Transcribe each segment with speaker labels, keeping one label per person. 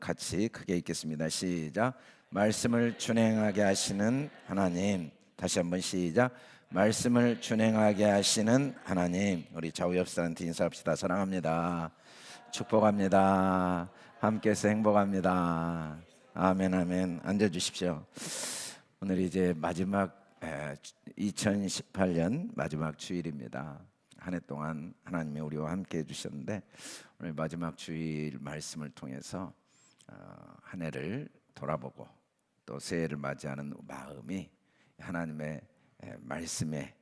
Speaker 1: 같이 크게 읽겠습니다. 시작. 말씀을 준행하게 하시는 하나님. 다시 한번 시작. 말씀을 준행하게 하시는 하나님. 우리 좌우 옆 사람한테 인사합시다. 사랑합니다. 축복합니다. 함께해서 행복합니다. 아멘 아멘. 앉아주십시오. 오늘 이제 마지막 2018년 마지막 주일입니다. 한 해 동안 하나님이 우리와 함께 해주셨는데 오늘 마지막 주일 말씀을 통해서 한 해를 돌아보고 또 새해를 맞이하는 마음이 하나님의 말씀의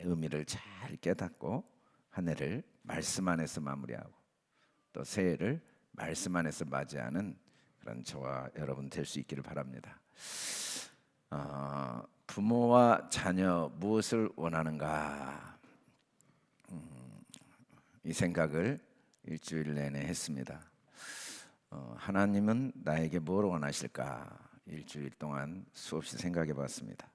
Speaker 1: 의미를 잘 깨닫고 한 해를 말씀 안에서 마무리하고 또 새해를 말씀 안에서 맞이하는 그런 저와 여러분 될 수 있기를 바랍니다. 부모와 자녀 무엇을 원하는가? 이 생각을 일주일 내내 했습니다. 하나님은 나에게 뭘 원하실까? 일주일 동안 수없이 생각해 봤습니다.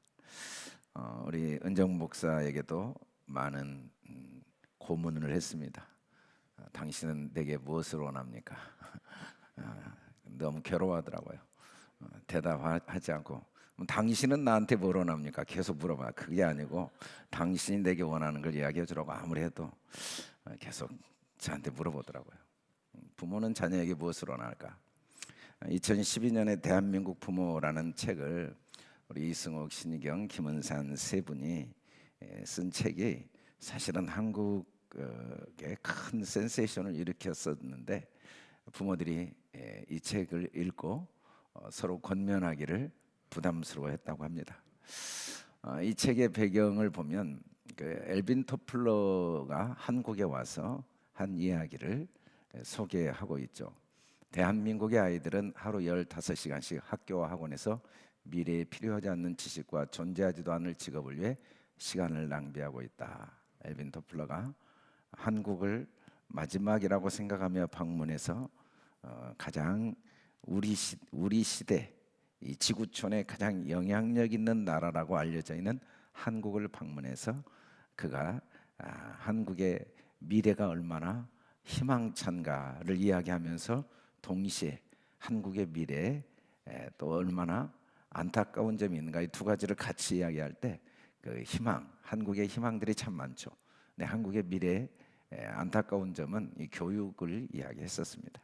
Speaker 1: 우리 은정 목사에게도 많은 고문을 했습니다. 당신은 내게 무엇을 원합니까? 너무 괴로워하더라고요. 대답하지 않고 당신은 나한테 뭘 원합니까? 계속 물어봐. 그게 아니고 당신이 내게 원하는 걸 이야기해 주라고 아무리 해도 계속 저한테 물어보더라고요. 부모는 자녀에게 무엇을 원할까? 2012년에 대한민국 부모라는 책을 우리 이승옥, 신희경, 김은산 세 분이 쓴 책이 사실은 한국에 큰 센세이션을 일으켰었는데 부모들이 이 책을 읽고 서로 권면하기를 부담스러워했다고 합니다. 이 책의 배경을 보면 엘빈 토플러가 한국에 와서 한 이야기를 소개하고 있죠. 대한민국의 아이들은 하루 15시간씩 학교와 학원에서 미래에 필요하지 않는 지식과 존재하지도 않을 직업을 위해 시간을 낭비하고 있다. 엘빈 토플러가 한국을 마지막이라고 생각하며 방문해서 가장 우리 시대 이 지구촌에 가장 영향력 있는 나라라고 알려져 있는 한국을 방문해서 그가 한국의 미래가 얼마나 희망찬가를 이야기하면서 동시에 한국의 미래에 또 얼마나 안타까운 점이 있는가 이 두 가지를 같이 이야기할 때 그 희망, 한국의 희망들이 참 많죠. 네, 한국의 미래에 안타까운 점은 이 교육을 이야기했었습니다.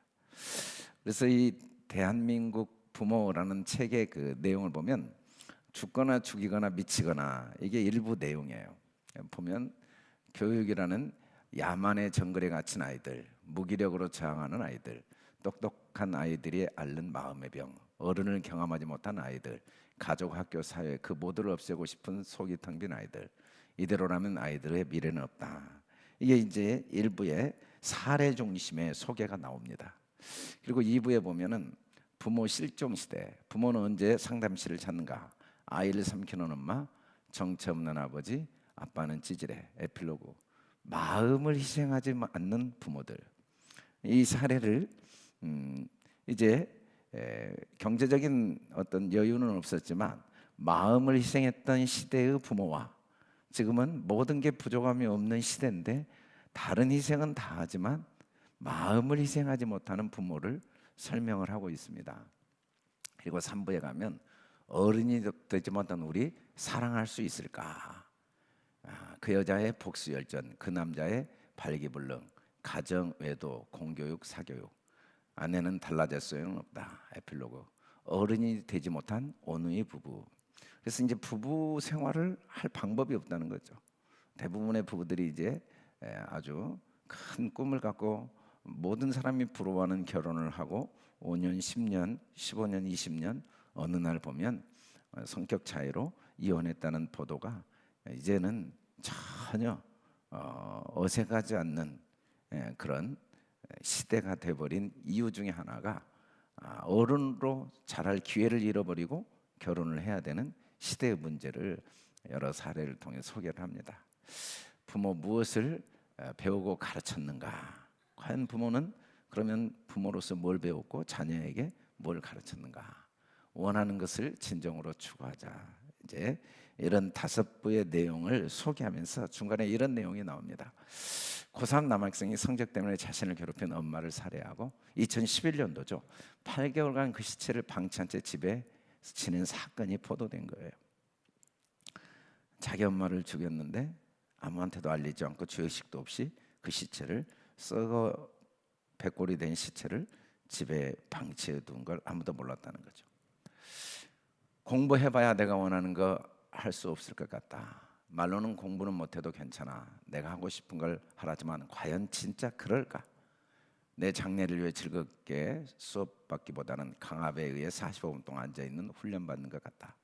Speaker 1: 그래서 이 대한민국 부모라는 책의 그 내용을 보면 죽거나 죽이거나 미치거나 이게 일부 내용이에요. 보면 교육이라는 야만의 정글에 갇힌 아이들, 무기력으로 저항하는 아이들, 똑똑한 아이들이 앓는 마음의 병, 어른을 경험하지 못한 아이들, 가족, 학교, 사회 그 모두를 없애고 싶은 속이 텅 빈 아이들. 이대로라면 아이들의 미래는 없다. 이게 이제 일부의 사례 중심의 소개가 나옵니다. 그리고 2부에 보면은 부모 실종 시대, 부모는 언제 상담실을 찾는가? 아이를 삼키는 엄마, 정체 없는 아버지, 아빠는 찌질해. 에필로그. 마음을 희생하지 않는 부모들. 이 사례를 이제 경제적인 어떤 여유는 없었지만 마음을 희생했던 시대의 부모와 지금은 모든 게 부족함이 없는 시대인데 다른 희생은 다 하지만 마음을 희생하지 못하는 부모를 설명을 하고 있습니다. 그리고 3부에 가면 어른이 되지 못한 우리 사랑할 수 있을까? 그 여자의 복수열전, 그 남자의 발기불능, 가정 외도, 공교육, 사교육. 아내는 달라질 수는 없다. 에필로그. 어른이 되지 못한 어느의 부부. 그래서 이제 부부 생활을 할 방법이 없다는 거죠. 대부분의 부부들이 이제 아주 큰 꿈을 갖고 모든 사람이 부러워하는 결혼을 하고 5년, 10년, 15년, 20년 어느 날 보면 성격 차이로 이혼했다는 보도가 이제는 전혀 어색하지 않는 그런 시대가 돼버린 이유 중에 하나가 어른으로 자랄 기회를 잃어버리고 결혼을 해야 되는 시대의 문제를 여러 사례를 통해 소개를 합니다. 부모 무엇을 배우고 가르쳤는가? 과연 부모는 그러면 부모로서 뭘 배웠고 자녀에게 뭘 가르쳤는가? 원하는 것을 진정으로 추구하자. 이제 이런 5부의 내용을 소개하면서 중간에 이런 내용이 나옵니다. 고3 남학생이 성적 때문에 자신을 괴롭힌 엄마를 살해하고 2011년도죠. 8개월간 그 시체를 방치한 채 집에 지낸 사건이 보도된 거예요. 자기 엄마를 죽였는데 아무한테도 알리지 않고 죄의식도 없이 그 시체를 썩어 백골이 된 시체를 집에 방치해 둔 걸 아무도 몰랐다는 거죠. 공부해봐야 내가 원하는 거 할 수 없을 것 같다. 말로는 공부는 못해도 괜찮아. 내가 하고 싶은 걸 하라지만 과연 진짜 그럴까? 내 장래를 위해 즐겁게 수업 받기보다는 강압에 의해 45분 동안 앉아있는 훈련받는 것 같다.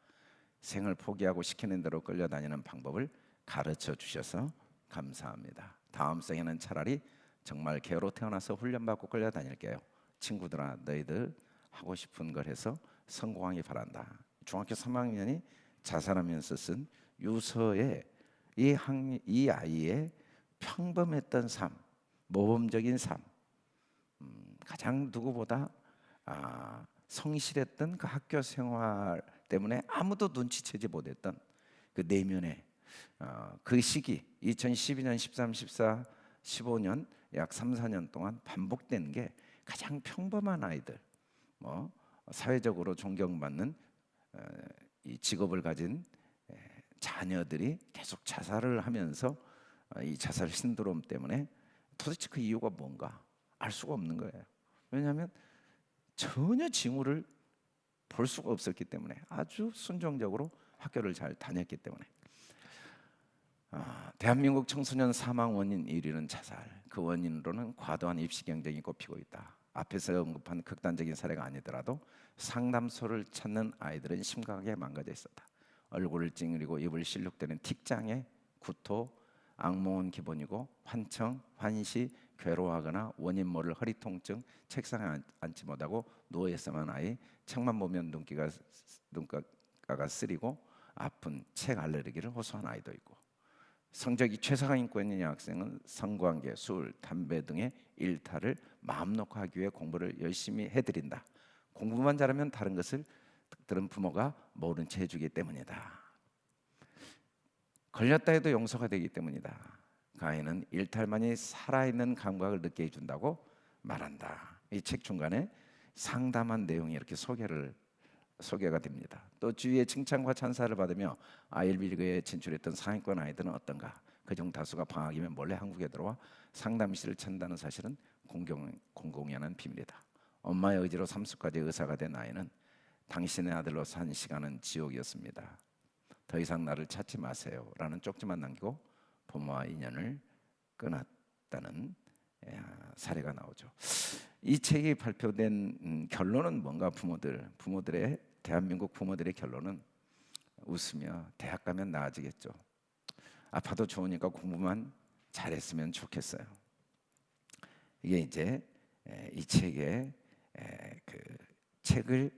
Speaker 1: 생을 포기하고 시키는 대로 끌려다니는 방법을 가르쳐 주셔서 감사합니다. 다음 생에는 차라리 정말 개로 태어나서 훈련받고 끌려다닐게요. 친구들아, 너희들 하고 싶은 걸 해서 성공하기 바란다. 중학교 3학년이 자살하면서 쓴 유서에 이 아이의 평범했던 삶, 모범적인 삶, 가장 누구보다 성실했던 그 학교 생활 때문에 아무도 눈치채지 못했던 그 내면의 그 시기 2012년, 13, 14, 15년 약 3, 4년 동안 반복된 게 가장 평범한 아이들, 뭐 사회적으로 존경받는 이 직업을 가진 자녀들이 계속 자살을 하면서 이 자살 신드롬 때문에 도대체 그 이유가 뭔가 알 수가 없는 거예요. 왜냐하면 전혀 징후를 볼 수가 없었기 때문에, 아주 순종적으로 학교를 잘 다녔기 때문에. 대한민국 청소년 사망 원인 1위는 자살. 그 원인으로는 과도한 입시 경쟁이 꼽히고 있다. 앞에서 언급한 극단적인 사례가 아니더라도 상담소를 찾는 아이들은 심각하게 망가져 있었다. 얼굴을 찡그리고 입을 실룩대는 틱장애, 구토, 악몽은 기본이고 환청, 환시, 괴로워하거나 원인 모를 허리 통증, 책상에 앉지 못하고 누워 있어만 아이, 책만 보면 눈가가 쓰리고 아픈 책 알레르기를 호소한 아이도 있고, 성적이 최상위권인 여학생은 성관계, 술, 담배 등의 일탈을 마음 놓고 하기 위해 공부를 열심히 해드린다. 공부만 잘하면 다른 것을 들은 부모가 모른 채 해주기 때문이다. 걸렸다 해도 용서가 되기 때문이다. 그 아이는 일탈만이 살아있는 감각을 느끼게 해준다고 말한다. 이 책 중간에 상담한 내용이 이렇게 소개가 됩니다. 또 주위의 칭찬과 찬사를 받으며 아이비리그에 진출했던 상위권 아이들은 어떤가? 그중 다수가 방학이면 몰래 한국에 들어와 상담실을 찾는다는 사실은 공공연한 비밀이다. 엄마의 의지로 30까지 의사가 된 아이는 당신의 아들로서 한 시간은 지옥이었습니다. 더 이상 나를 찾지 마세요 라는 쪽지만 남기고 부모와 인연을 끊었다는 사례가 나오죠. 이 책이 발표된 결론은 뭔가? 부모들의 대한민국 부모들의 결론은 웃으며 대학 가면 나아지겠죠. 아파도 좋으니까 공부만 잘했으면 좋겠어요. 이게 이제 이 책의 그 책을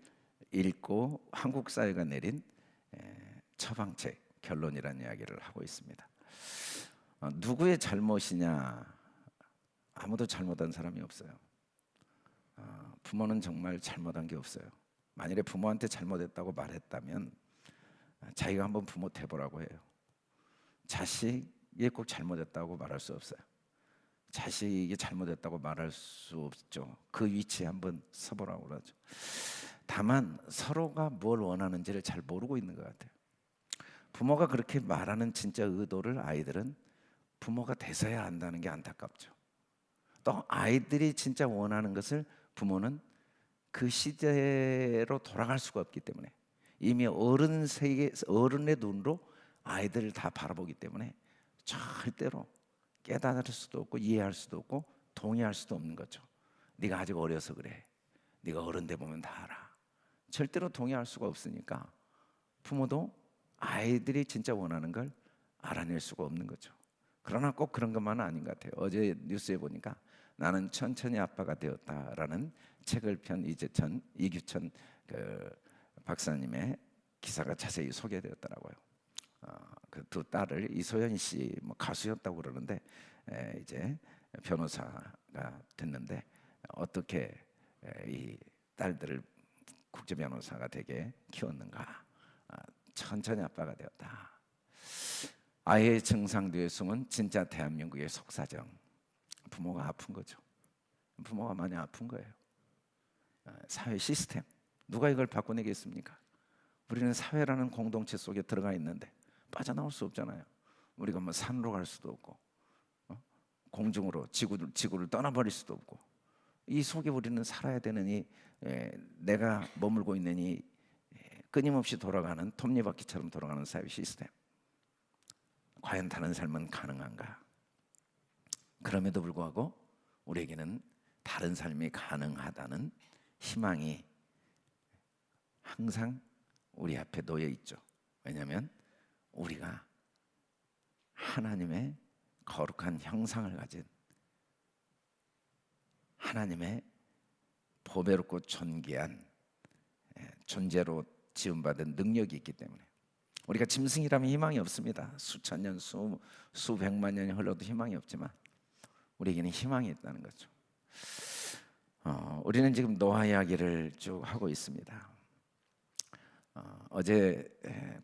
Speaker 1: 읽고 한국 사회가 내린 처방책 결론이라는 이야기를 하고 있습니다. 누구의 잘못이냐? 아무도 잘못한 사람이 없어요. 부모는 정말 잘못한 게 없어요. 만일에 부모한테 잘못했다고 말했다면 자기가 한번 부모 돼보라고 해요. 자식이 꼭 잘못했다고 말할 수 없어요. 자식이 잘못했다고 말할 수 없죠. 그 위치에 한번 서보라고 그러죠. 다만 서로가 뭘 원하는지를 잘 모르고 있는 것 같아요. 부모가 그렇게 말하는 진짜 의도를 아이들은 부모가 돼서야 안다는 게 안타깝죠. 또 아이들이 진짜 원하는 것을 부모는 그 시대로 돌아갈 수가 없기 때문에, 이미 어른의 눈으로 아이들을 다 바라보기 때문에 절대로 깨달을 수도 없고 이해할 수도 없고 동의할 수도 없는 거죠. 네가 아직 어려서 그래. 네가 어른 돼 보면 다 알아. 절대로 동의할 수가 없으니까 부모도 아이들이 진짜 원하는 걸 알아낼 수가 없는 거죠. 그러나 꼭 그런 것만은 아닌 것 같아요. 어제 뉴스에 보니까 나는 천천히 아빠가 되었다라는 책을 편 이규천 그 박사님의 기사가 자세히 소개되었더라고요. 그 두 딸을 이소연 씨 뭐 가수였다고 그러는데 이제 변호사가 됐는데 어떻게 이 딸들을 국제 변호사가 되게 키웠는가? 천천히 아빠가 되었다. 아이의 정상도의 숨은 진짜 대한민국의 속사정. 부모가 아픈 거죠. 부모가 많이 아픈 거예요. 사회 시스템, 누가 이걸 바꿔내겠습니까? 우리는 사회라는 공동체 속에 들어가 있는데 빠져나올 수 없잖아요. 우리가 뭐 산으로 갈 수도 없고, 공중으로 지구를 떠나버릴 수도 없고, 이 속에 우리는 살아야 되는 내가 머물고 있는 이 끊임없이 돌아가는 톱니바퀴처럼 돌아가는 사회 시스템. 과연 다른 삶은 가능한가? 그럼에도 불구하고 우리에게는 다른 삶이 가능하다는 희망이 항상 우리 앞에 놓여 있죠. 왜냐하면 우리가 하나님의 거룩한 형상을 가진 하나님의 보배롭고 존귀한 존재로 지음받은 능력이 있기 때문에 우리가 짐승이라면 희망이 없습니다. 수천 년, 수백만 년이 흘러도 희망이 없지만 우리에게는 희망이 있다는 거죠. 우리는 지금 노아 이야기를 쭉 하고 있습니다. 어제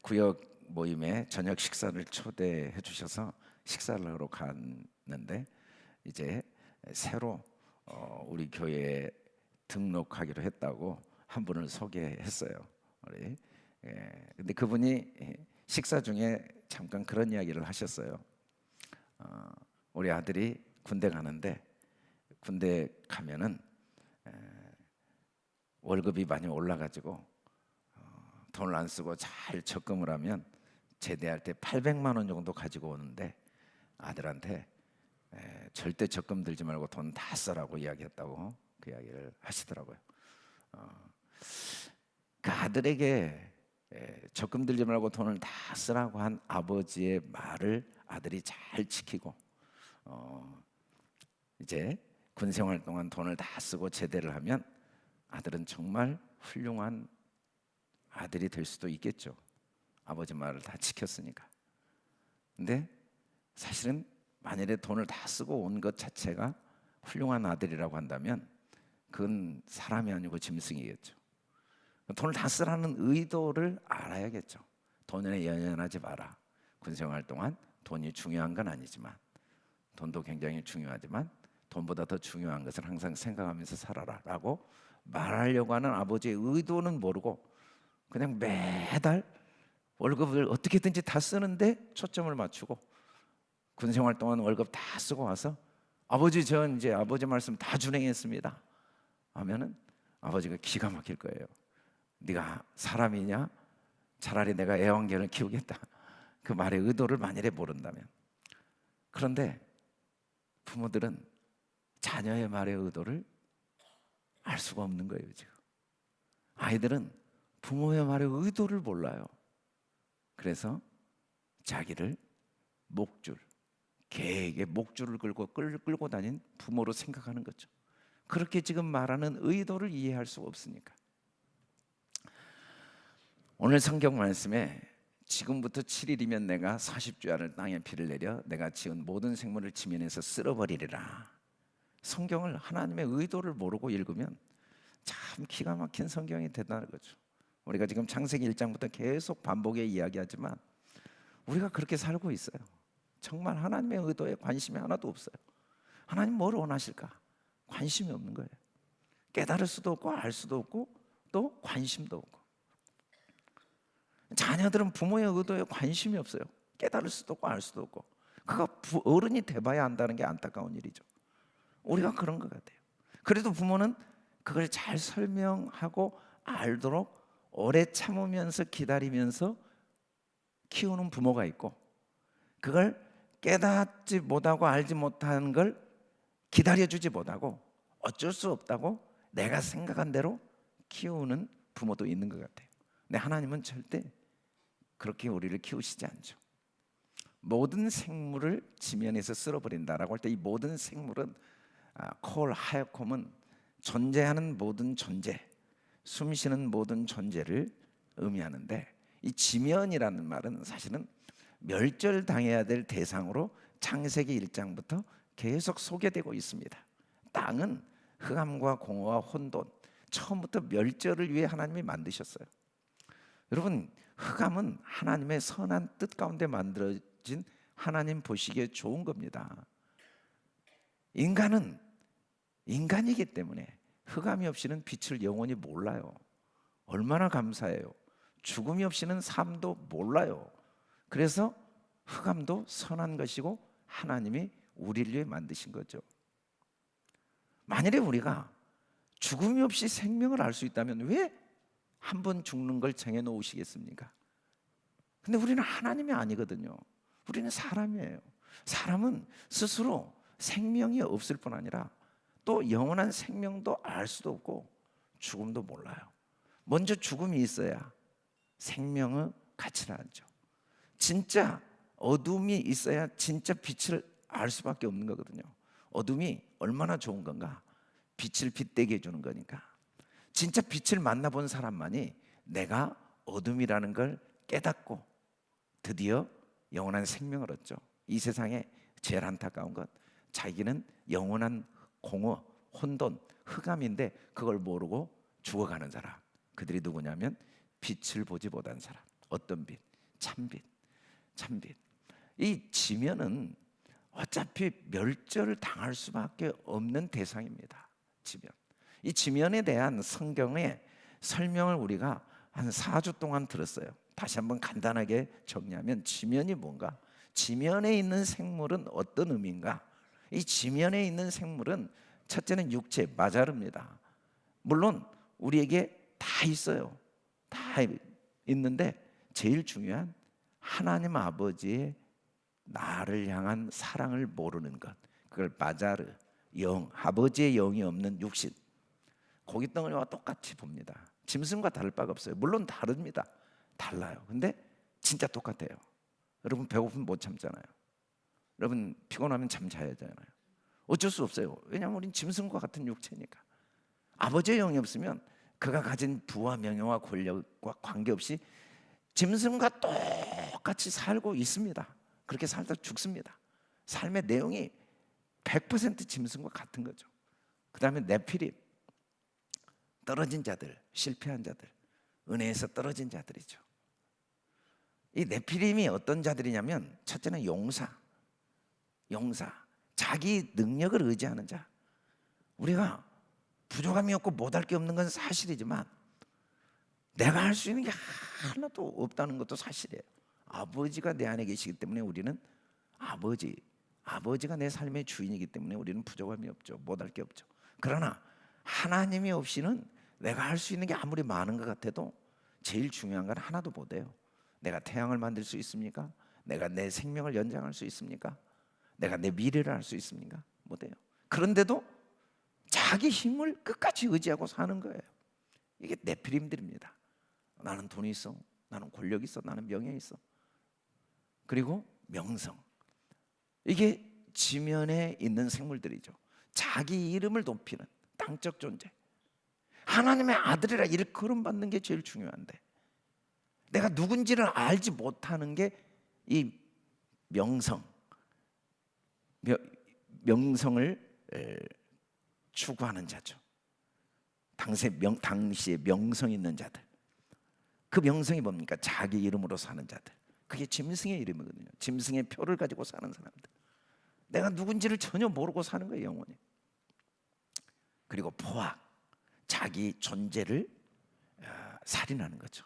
Speaker 1: 구역 모임에 저녁 식사를 초대해 주셔서 식사를 하러 갔는데 이제 새로 우리 교회에 등록하기로 했다고 한 분을 소개했어요. 근데 그분이 식사 중에 잠깐 그런 이야기를 하셨어요. 우리 아들이 군대 가는데 군대 가면은 월급이 많이 올라가지고 돈을 안 쓰고 잘 적금을 하면 제대할 때 800만 원 정도 가지고 오는데 아들한테 절대 적금 들지 말고 돈 다 쓰라고 이야기했다고 그 이야기를 하시더라고요. 그 아들에게 적금 들지 말고 돈을 다 쓰라고 한 아버지의 말을 아들이 잘 지키고 이제 군 생활 동안 돈을 다 쓰고 제대를 하면 아들은 정말 훌륭한 아들이 될 수도 있겠죠. 아버지 말을 다 지켰으니까. 근데 사실은 만일에 돈을 다 쓰고 온 것 자체가 훌륭한 아들이라고 한다면 그건 사람이 아니고 짐승이겠죠. 돈을 다 쓰라는 의도를 알아야겠죠. 돈에 연연하지 마라. 군생활 동안 돈이 중요한 건 아니지만 돈도 굉장히 중요하지만 돈보다 더 중요한 것을 항상 생각하면서 살아라 라고 말하려고 하는 아버지의 의도는 모르고 그냥 매달 월급을 어떻게든지 다 쓰는데 초점을 맞추고 군생활 동안 월급 다 쓰고 와서 아버지 전 이제 아버지 말씀 다 준행했습니다 하면은 아버지가 기가 막힐 거예요. 네가 사람이냐? 차라리 내가 애완견을 키우겠다. 그 말의 의도를 만일에 모른다면. 그런데 부모들은 자녀의 말의 의도를 알 수가 없는 거예요. 지금 아이들은 부모의 말의 의도를 몰라요. 그래서 자기를 목줄, 개에게 목줄을 끌고 다닌 부모로 생각하는 거죠. 그렇게 지금 말하는 의도를 이해할 수가 없으니까. 오늘 성경 말씀에 지금부터 7일이면 내가 40주야를 땅에 비를 내려 내가 지은 모든 생물을 지면에서 쓸어버리리라. 성경을 하나님의 의도를 모르고 읽으면 참 기가 막힌 성경이 된다는 거죠. 우리가 지금 창세기 1장부터 계속 반복해 이야기하지만 우리가 그렇게 살고 있어요. 정말 하나님의 의도에 관심이 하나도 없어요. 하나님 뭘 원하실까? 관심이 없는 거예요. 깨달을 수도 없고 알 수도 없고 또 관심도 없고. 자녀들은 부모의 의도에 관심이 없어요. 깨달을 수도 없고 알 수도 없고. 그가 어른이 돼봐야 안다는 게 안타까운 일이죠. 우리가 그런 것 같아요. 그래도 부모는 그걸 잘 설명하고 알도록 오래 참으면서 기다리면서 키우는 부모가 있고 그걸 깨닫지 못하고 알지 못하는 걸 기다려주지 못하고 어쩔 수 없다고 내가 생각한 대로 키우는 부모도 있는 것 같아요. 근데 하나님은 절대 그렇게 우리를 키우시지 않죠. 모든 생물을 지면에서 쓸어버린다라고 할 때 이 모든 생물은 콜 하여콤은 존재하는 모든 존재, 숨쉬는 모든 존재를 의미하는데 이 지면이라는 말은 사실은 멸절당해야 될 대상으로 창세기 1장부터 계속 소개되고 있습니다. 땅은 흑암과 공허와 혼돈, 처음부터 멸절을 위해 하나님이 만드셨어요. 여러분, 흑암은 하나님의 선한 뜻 가운데 만들어진 하나님 보시기에 좋은 겁니다. 인간은 인간이기 때문에 흑암이 없이는 빛을 영원히 몰라요. 얼마나 감사해요. 죽음이 없이는 삶도 몰라요. 그래서 흑암도 선한 것이고 하나님이 우리를 위해 만드신 거죠. 만일에 우리가 죽음이 없이 생명을 알 수 있다면 왜 한 번 죽는 걸 정해 놓으시겠습니까? 근데 우리는 하나님이 아니거든요. 우리는 사람이에요. 사람은 스스로 생명이 없을 뿐 아니라 또 영원한 생명도 알 수도 없고 죽음도 몰라요. 먼저 죽음이 있어야 생명의 가치를 알죠. 진짜 어둠이 있어야 진짜 빛을 알 수밖에 없는 거거든요. 어둠이 얼마나 좋은 건가? 빛을 빛되게 해주는 거니까. 진짜 빛을 만나본 사람만이 내가 어둠이라는 걸 깨닫고 드디어 영원한 생명을 얻죠. 이 세상에 제일 안타까운 것, 자기는 영원한 공허, 혼돈, 흑암인데 그걸 모르고 죽어가는 사람. 그들이 누구냐면 빛을 보지 못한 사람. 어떤 빛? 참빛. 참빛. 이 지면은 어차피 멸절을 당할 수밖에 없는 대상입니다. 지면. 이 지면에 대한 성경의 설명을 우리가 한 4주 동안 들었어요. 다시 한번 간단하게 정리하면 지면이 뭔가? 지면에 있는 생물은 어떤 의미인가? 이 지면에 있는 생물은 첫째는 육체, 마자르입니다. 물론 우리에게 다 있어요. 다 있는데 제일 중요한 하나님 아버지의 나를 향한 사랑을 모르는 것, 그걸 마자르, 영, 아버지의 영이 없는 육신. 고깃덩어리와 똑같이 봅니다. 짐승과 다를 바가 없어요. 물론 다릅니다. 달라요. 근데 진짜 똑같아요. 여러분 배고프면 못 참잖아요. 여러분 피곤하면 잠 자야 되잖아요. 어쩔 수 없어요. 왜냐하면 우린 짐승과 같은 육체니까. 아버지의 영이 없으면 그가 가진 부와 명예와 권력과 관계없이 짐승과 똑같이 살고 있습니다. 그렇게 살다 죽습니다. 삶의 내용이 100% 짐승과 같은 거죠. 그 다음에 네피림, 떨어진 자들, 실패한 자들, 은혜에서 떨어진 자들이죠. 이 네피림이 어떤 자들이냐면 첫째는 용사, 자기 능력을 의지하는 자. 우리가 부족함이 없고 못할 게 없는 건 사실이지만 내가 할 수 있는 게 하나도 없다는 것도 사실이에요. 아버지가 내 안에 계시기 때문에 우리는 아버지가 내 삶의 주인이기 때문에 우리는 부족함이 없죠. 못할 게 없죠. 그러나 하나님이 없이는 내가 할 수 있는 게 아무리 많은 것 같아도 제일 중요한 건 하나도 못해요. 내가 태양을 만들 수 있습니까? 내가 내 생명을 연장할 수 있습니까? 내가 내 미래를 알 수 있습니까? 못해요. 그런데도 자기 힘을 끝까지 의지하고 사는 거예요. 이게 네피림들입니다. 나는 돈이 있어, 나는 권력이 있어, 나는 명예 있어. 그리고 명성. 이게 지면에 있는 생물들이죠. 자기 이름을 높이는 땅적 존재. 하나님의 아들이라 일컬음 받는 게 제일 중요한데 내가 누군지를 알지 못하는 게 이 명성을 추구하는 자죠. 당시에 명성 있는 자들. 그 명성이 뭡니까? 자기 이름으로 사는 자들. 그게 짐승의 이름이거든요. 짐승의 표를 가지고 사는 사람들. 내가 누군지를 전혀 모르고 사는 거예요, 영원히. 그리고 포악, 자기 존재를 살인하는 거죠.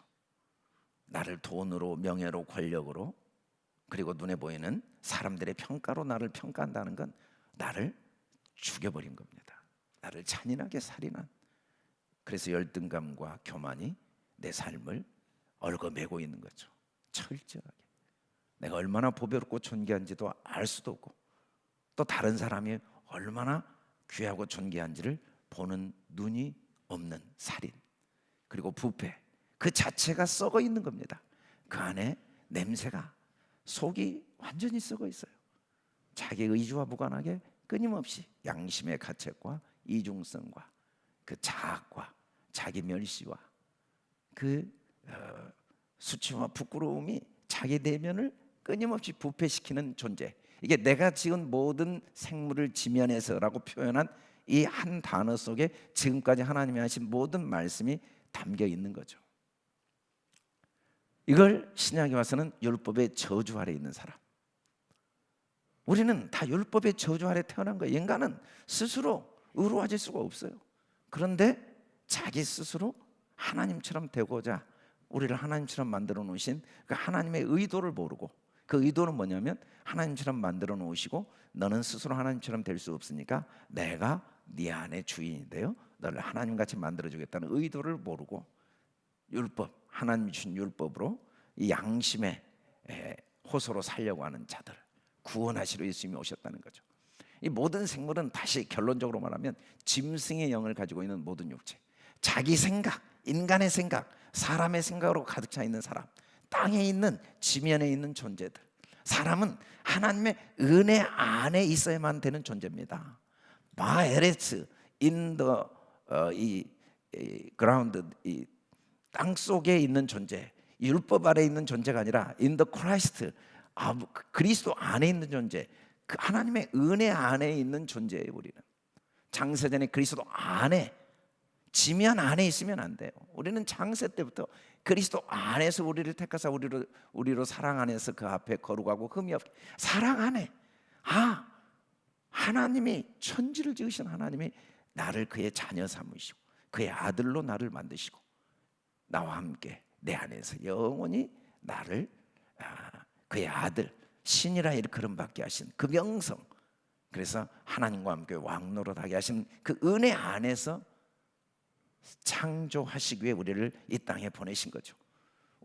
Speaker 1: 나를 돈으로, 명예로, 권력으로, 그리고 눈에 보이는 사람들의 평가로 나를 평가한다는 건 나를 죽여버린 겁니다. 나를 잔인하게 살인한. 그래서 열등감과 교만이 내 삶을 얽어매고 있는 거죠. 철저하게. 내가 얼마나 보배롭고 존귀한지도 알 수도 없고 또 다른 사람이 얼마나 귀하고 존귀한지를 보는 눈이 없는 살인. 그리고 부패. 그 자체가 썩어 있는 겁니다. 그 안에 냄새가, 속이 완전히 썩어 있어요. 자기 의지와 무관하게 끊임없이 양심의 가책과 이중성과 그 자학과 자기 멸시와 그 수치와 부끄러움이 자기 내면을 끊임없이 부패시키는 존재. 이게 내가 지은 모든 생물을 지면에서라고 표현한 이 한 단어 속에 지금까지 하나님이 하신 모든 말씀이 담겨 있는 거죠. 이걸 신약에 와서는 율법의 저주 아래 있는 사람. 우리는 다 율법의 저주 아래 태어난 거예요. 인간은 스스로 의로워질 수가 없어요. 그런데 자기 스스로 하나님처럼 되고자 우리를 하나님처럼 만들어 놓으신 그 하나님의 의도를 모르고, 그 의도는 뭐냐면 하나님처럼 만들어 놓으시고 너는 스스로 하나님처럼 될 수 없으니까 내가 네 안에 주인이 되어 너를 하나님같이 만들어주겠다는 의도를 모르고 율법, 하나님이 주신 율법으로 이 양심의 호소로 살려고 하는 자들 구원하시러 예수님이 오셨다는 거죠. 이 모든 생물은 다시 결론적으로 말하면 짐승의 영을 가지고 있는 모든 육체, 자기 생각, 인간의 생각, 사람의 생각으로 가득 차 있는 사람, 땅에 있는 지면에 있는 존재들. 사람은 하나님의 은혜 안에 있어야만 되는 존재입니다. 바에레츠 인더 이 그라운드, 이 땅 속에 있는 존재, 율법 아래 있는 존재가 아니라 인더 크라이스트, 그리스도 안에 있는 존재, 그 하나님의 은혜 안에 있는 존재예요. 우리는 장세전에 그리스도 안에, 지면 안에 있으면 안 돼요. 우리는 장세 때부터 그리스도 안에서 우리를 택하사 우리로 사랑 안에서 그 앞에 거룩하고 흠이 없게 사랑 안에, 하나님이 천지를 지으신 하나님이 나를 그의 자녀 삼으시고 그의 아들로 나를 만드시고 나와 함께 내 안에서 영원히 나를 그의 아들, 신이라 이름 받게 하신 그 명성, 그래서 하나님과 함께 왕노릇하게 하신 그 은혜 안에서 창조하시기 위해 우리를 이 땅에 보내신 거죠.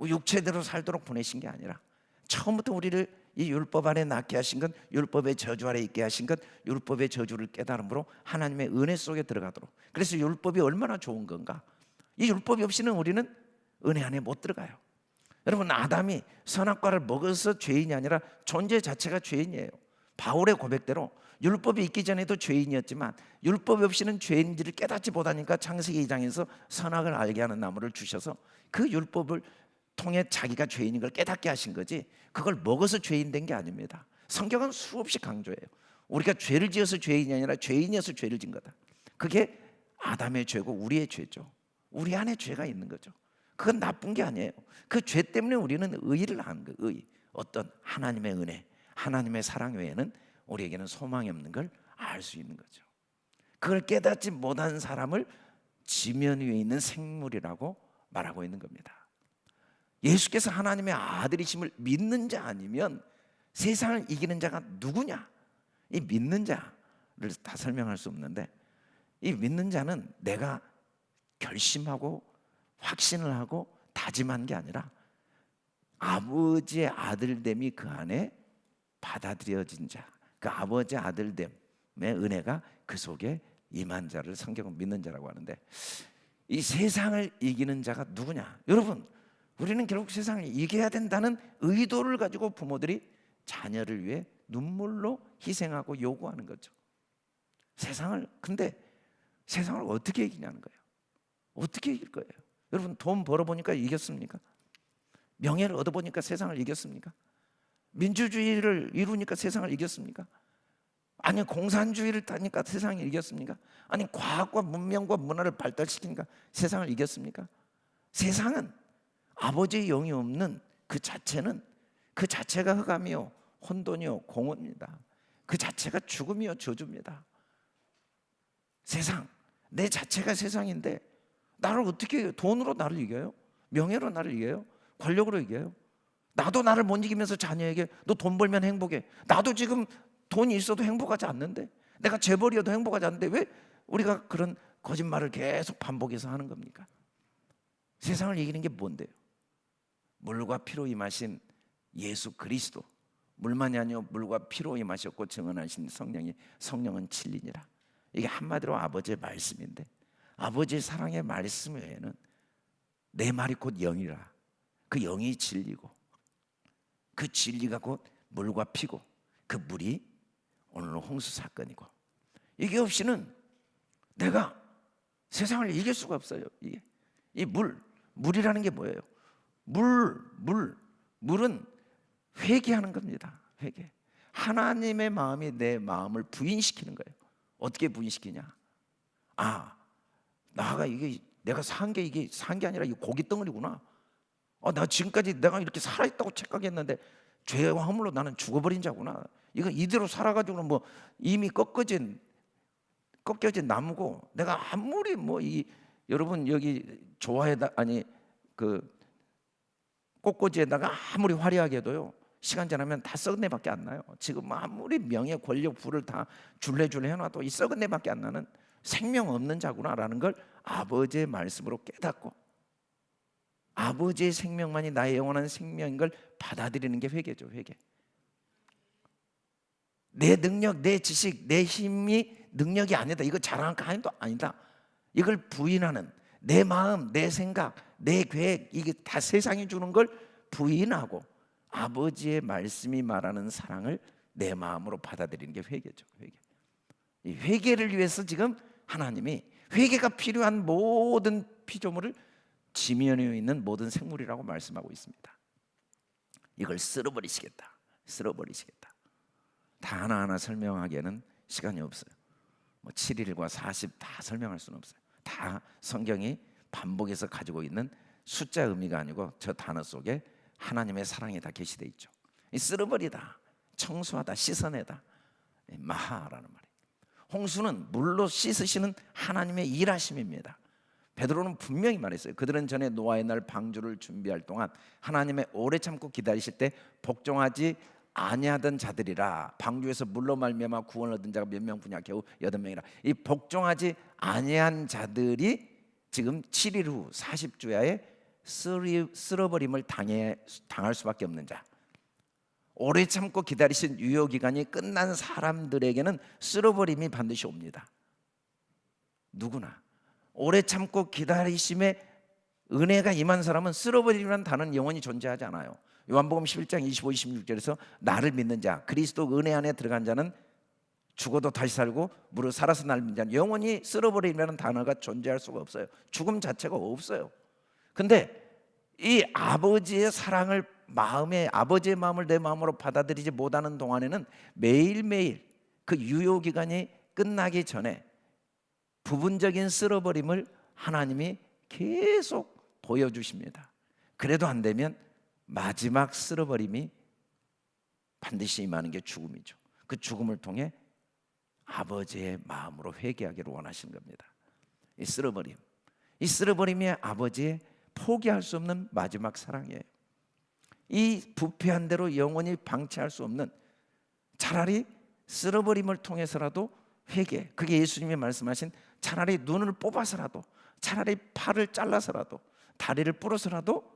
Speaker 1: 육체대로 살도록 보내신 게 아니라 처음부터 우리를 이 율법 아래 낳게 하신 건, 율법의 저주 아래 있게 하신 건 율법의 저주를 깨달음으로 하나님의 은혜 속에 들어가도록. 그래서 율법이 얼마나 좋은 건가. 이 율법이 없이는 우리는 은혜 안에 못 들어가요. 여러분, 아담이 선악과를 먹어서 죄인이 아니라 존재 자체가 죄인이에요. 바울의 고백대로 율법이 있기 전에도 죄인이었지만 율법이 없이는 죄인지를 깨닫지 못하니까 창세기 2장에서 선악을 알게 하는 나무를 주셔서 그 율법을 통해 자기가 죄인인 걸 깨닫게 하신 거지, 그걸 먹어서 죄인 된 게 아닙니다. 성경은 수없이 강조해요. 우리가 죄를 지어서 죄인이 아니라 죄인이어서 죄를 진 거다. 그게 아담의 죄고 우리의 죄죠. 우리 안에 죄가 있는 거죠. 그건 나쁜 게 아니에요. 그 죄 때문에 우리는 의를 하는 거예요. 의. 어떤 하나님의 은혜, 하나님의 사랑 외에는 우리에게는 소망이 없는 걸 알 수 있는 거죠. 그걸 깨닫지 못한 사람을 지면 위에 있는 생물이라고 말하고 있는 겁니다. 예수께서 하나님의 아들이심을 믿는 자 아니면 세상을 이기는 자가 누구냐? 이 믿는 자를 다 설명할 수 없는데, 이 믿는 자는 내가 결심하고 확신을 하고 다짐한 게 아니라 아버지의 아들됨이 그 안에 받아들여진 자, 그 아버지의 아들됨의 은혜가 그 속에 임한 자를 성경은 믿는 자라고 하는데, 이 세상을 이기는 자가 누구냐? 여러분, 우리는 결국 세상을 이겨야 된다는 의도를 가지고 부모들이 자녀를 위해 눈물로 희생하고 요구하는 거죠. 근데 세상을 어떻게 이기냐는 거예요. 어떻게 이길 거예요? 여러분, 돈 벌어보니까 이겼습니까? 명예를 얻어보니까 세상을 이겼습니까? 민주주의를 이루니까 세상을 이겼습니까? 아니, 공산주의를 타니까 세상을 이겼습니까? 아니, 과학과 문명과 문화를 발달시키니까 세상을 이겼습니까? 세상은 아버지의 영이 없는 그 자체는, 그 자체가 흑암이요 혼돈이요 공허입니다. 그 자체가 죽음이요 저주입니다. 세상, 내 자체가 세상인데 나를 어떻게 이겨요? 돈으로 나를 이겨요? 명예로 나를 이겨요? 권력으로 이겨요? 나도 나를 못 이기면서 자녀에게 너 돈 벌면 행복해, 나도 지금 돈이 있어도 행복하지 않는데, 내가 재벌이어도 행복하지 않는데 왜 우리가 그런 거짓말을 계속 반복해서 하는 겁니까? 세상을 이기는 게 뭔데요? 물과 피로 임하신 예수 그리스도, 물만이 아니요 물과 피로 임하셨고 증언하신 성령은 진리니라. 이게 한마디로 아버지의 말씀인데, 아버지의 사랑의 말씀 외에는 내 말이 곧 영이라. 그 영이 진리고 그 진리가 곧 물과 피고 그 물이 오늘 홍수 사건이고, 이게 없이는 내가 세상을 이길 수가 없어요. 이 물이라는 게 뭐예요? 물은 회개하는 겁니다. 회개. 하나님의 마음이 내 마음을 부인시키는 거예요. 어떻게 부인시키냐? 나가 이게 내가 산 게 이게 산 게 아니라 이 고깃덩어리구나. 나 지금까지 내가 이렇게 살아있다고 착각했는데 죄와 허물로 나는 죽어버린 자구나. 이거 이대로 살아가지고는 뭐 이미 꺾여진 나무고, 내가 아무리 여러분 여기 조화에다 그 꽃꽂이에다가 아무리 화려하게 해도요, 시간 지나면 다 썩은 내밖에 안 나요. 지금 아무리 명예, 권력, 부를 다 줄레줄레 해놔도 이 썩은 내밖에 안 나는 생명 없는 자구나라는 걸 아버지의 말씀으로 깨닫고, 아버지의 생명만이 나의 영원한 생명인 걸 받아들이는 게 회개죠. 회개. 내 능력, 내 지식, 내 힘이 능력이 아니다, 이거 자랑할 거 아니다, 이걸 부인하는 내 마음, 내 생각, 내 계획, 이게 다 세상이 주는 걸 부인하고 아버지의 말씀이 말하는 사랑을 내 마음으로 받아들이는 게 회개죠. 회개. 이 회개를 위해서 지금 하나님이 회개가 필요한 모든 피조물을 지면에 있는 모든 생물이라고 말씀하고 있습니다. 이걸 쓸어버리시겠다. 다 하나하나 설명하기에는 시간이 없어요. 7일과 40 다 설명할 수는 없어요. 다 성경이 반복해서 가지고 있는 숫자 의미가 아니고 저 단어 속에 하나님의 사랑이 다 계시되어 있죠. 이 쓸어버리다, 청소하다, 씻어내다, 마하라는 말이에요. 홍수는 물로 씻으시는 하나님의 일하심입니다. 베드로는 분명히 말했어요. 그들은 전에 노아의 날 방주를 준비할 동안 하나님의 오래 참고 기다리실 때 복종하지 아니하던 자들이라. 방주에서 물로 말미암아 구원을 얻은 자가 몇 명뿐이야? 겨우 8명이라. 이 복종하지 아니한 자들이 지금 7일 후 40주야에 쓸어버림을 당할 수밖에 없는 자, 오래 참고 기다리신 유효기간이 끝난 사람들에게는 쓸어버림이 반드시 옵니다. 누구나 오래 참고 기다리심에 은혜가 임한 사람은 쓸어버림이라는 단어는 영원히 존재하지 않아요. 요한복음 11장 25, 26절에서 나를 믿는 자, 그리스도 은혜 안에 들어간 자는 죽어도 다시 살고 무릇 살아서 나를 믿는 자는 영원히 쓸어버림이라는 단어가 존재할 수가 없어요. 죽음 자체가 없어요. 근데 이 아버지의 사랑을 아버지의 마음을 내 마음으로 받아들이지 못하는 동안에는 매일매일 그 유효기간이 끝나기 전에 부분적인 쓸어버림을 하나님이 계속 보여주십니다. 그래도 안 되면 마지막 쓸어버림이 반드시 임하는 게 죽음이죠. 그 죽음을 통해 아버지의 마음으로 회개하기를 원하시는 겁니다. 이 쓸어버림이 아버지의 포기할 수 없는 마지막 사랑이에요. 이 부패한 대로 영원히 방치할 수 없는, 차라리 쓸어버림을 통해서라도 회개, 그게 예수님이 말씀하신 차라리 눈을 뽑아서라도, 차라리 팔을 잘라서라도, 다리를 부러서라도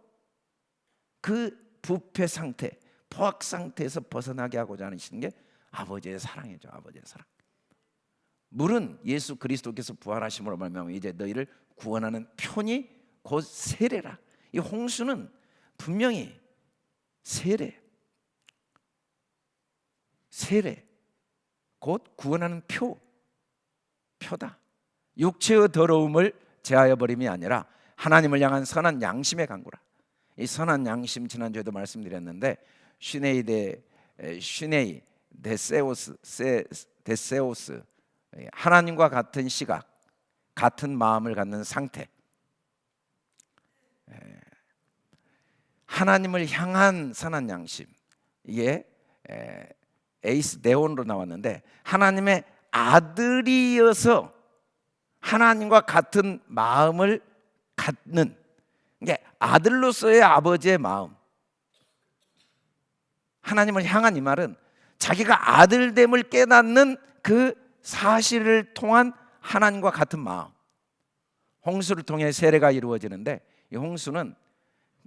Speaker 1: 그 부패 상태, 포악 상태에서 벗어나게 하고자 하시는 게 아버지의 사랑이죠. 아버지의 사랑. 물은 예수 그리스도께서 부활하심으로 말미암아 이제 너희를 구원하는 표니 곧 세례라. 이 홍수는 분명히 세례 곧 구원하는 표다. 육체의 더러움을 제하여 버림이 아니라 하나님을 향한 선한 양심의 간구라. 이 선한 양심, 지난주에도 말씀드렸는데 슈네이 데세오스, 하나님과 같은 시각, 같은 마음을 갖는 상태, 하나님을 향한 선한 양심, 이게 에이스 네온으로 나왔는데 하나님의 아들이어서 하나님과 같은 마음을 갖는, 이게 아들로서의 아버지의 마음. 하나님을 향한 이 말은 자기가 아들됨을 깨닫는 그 사실을 통한 하나님과 같은 마음. 홍수를 통해 세례가 이루어지는데 이 홍수는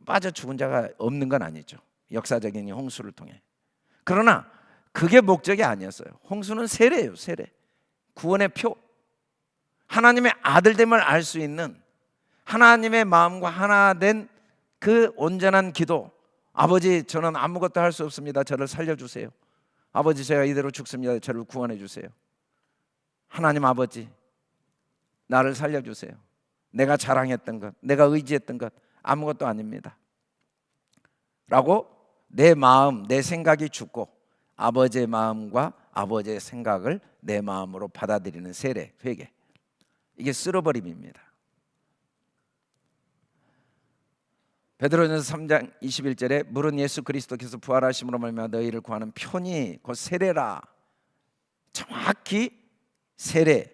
Speaker 1: 빠져 죽은 자가 없는 건 아니죠. 역사적인 이 홍수를 통해. 그러나 그게 목적이 아니었어요. 홍수는 세례예요. 세례. 구원의 표. 하나님의 아들됨을 알 수 있는, 하나님의 마음과 하나 된 그 온전한 기도. 아버지, 저는 아무것도 할 수 없습니다. 저를 살려주세요. 아버지, 제가 이대로 죽습니다. 저를 구원해 주세요. 하나님 아버지, 나를 살려주세요. 내가 자랑했던 것, 내가 의지했던 것 아무것도 아닙니다 라고 내 마음, 내 생각이 죽고 아버지의 마음과 아버지의 생각을 내 마음으로 받아들이는 세례, 회개. 이게 쓸어버림입니다. 베드로전서 3장 21절에 물은 예수 그리스도께서 부활하심으로 말미암아 너희를 구하는 표니 곧 세례라. 정확히 세례